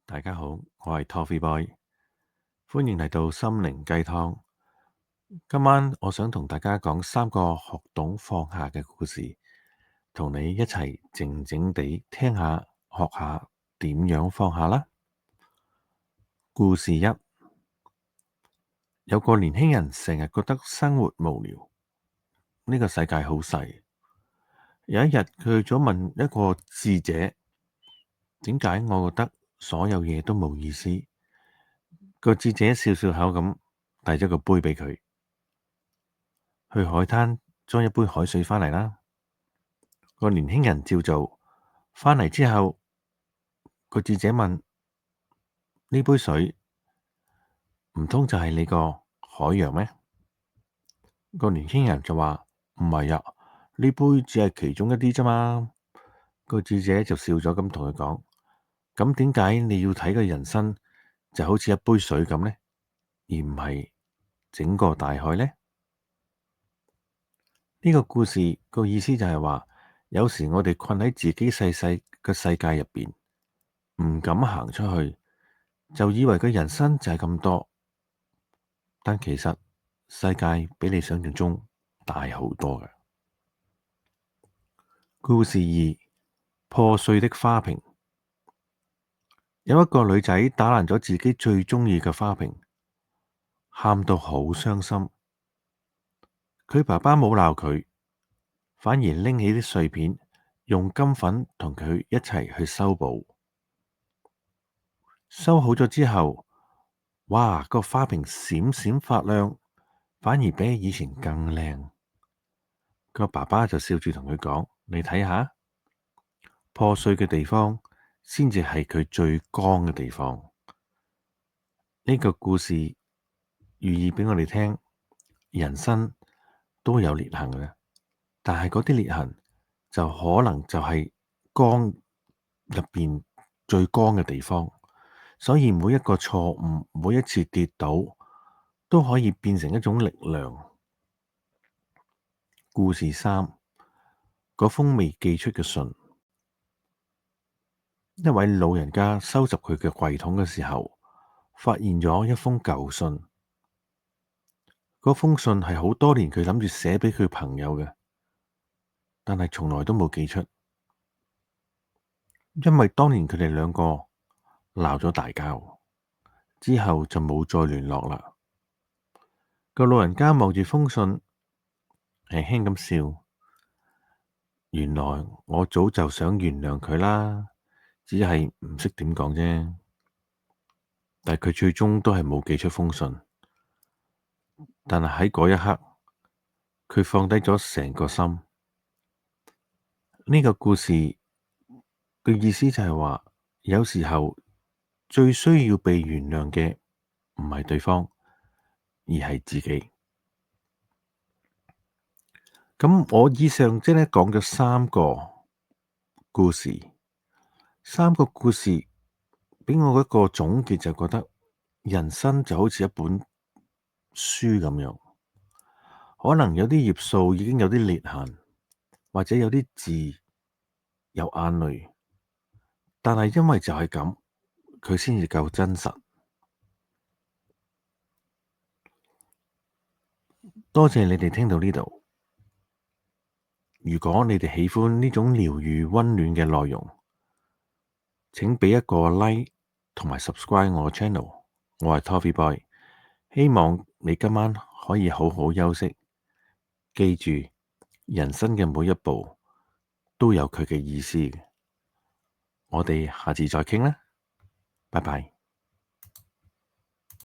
大家好，我係 Toffee Boy，歡迎嚟到心靈雞湯。今晚我想同大家講三個學懂放下嘅故事，同你一齊靜靜地聽下，學下點樣放下啦。故事一，有個年輕人成日覺得生活無聊，呢個世界好細。有一日，佢去咗問一個智者，點解我覺得所有嘢都冇意思？個智者笑笑口咁遞咗個杯俾佢。去海灘裝一杯海水返嚟啦。個年輕人照做，返嚟之後，個智者問：呢杯水唔通就係你個海洋咩？個年輕人就話：唔係啊，呢杯只係其中一啲啫嘛。個智者就笑咗咁同佢講：咁點解你要睇個人生就好似一杯水咁呢？而唔係整個大海呢？呢個故事個意思就係話，有時我哋困喺自己細細嘅世界入邊，唔敢行出去，就以為個人生就係咁多，但其實世界比你想象中大好多嘅。故事二，破碎的花瓶。有一個女仔打爛咗自己最鍾意嘅花瓶，喊到好傷心。佢爸爸冇鬧佢，反而拎起啲碎片，用金粉同佢一齊去修補。修好咗之後，哇！個花瓶閃閃發亮，反而比以前更靚。個爸爸就笑住同佢講：你睇下，破碎嘅地方先至係佢最光嘅地方。呢個故事寓意俾我哋聽，人生都有裂痕嘅，但係嗰啲裂痕就可能就係光入邊最光嘅地方。所以每一個錯誤，每一次跌倒，都可以變成一種力量。故事三，嗰封未寄出嘅信。一位老人家收拾佢嘅櫃桶嘅時候，發現咗一封舊信。嗰封信係好多年佢諗住寫俾佢朋友嘅，但係從來都冇寄出，因為當年佢哋兩個鬧咗大交，之後就冇再聯絡啦。個老人家望住封信，輕輕咁笑。原來我早就想原諒佢啦，只係唔識點講啫。但係佢最終都係冇寄出封信。但係喺嗰一刻，佢放低咗成個心。呢個故事嘅意思就係話，有時候最需要被原諒嘅唔係對方，而係自己。咁我以上即係講咗三個故事，三個故事俾我一個總結，就覺得人生就好似一本書咁樣，可能有啲頁數已經有啲裂痕，或者有啲字有眼淚，但係因為就係咁，佢先至夠真實。多謝你哋聽到呢度。如果你哋喜歡呢種療癒溫暖嘅內容，請畀一個 like 同埋 subscribe 我嘅 channel。我係 Toffee Boy，希望你今晚可以好好休息。記住，人生嘅每一步都有佢嘅意思嘅。我哋下次再傾啦，拜拜。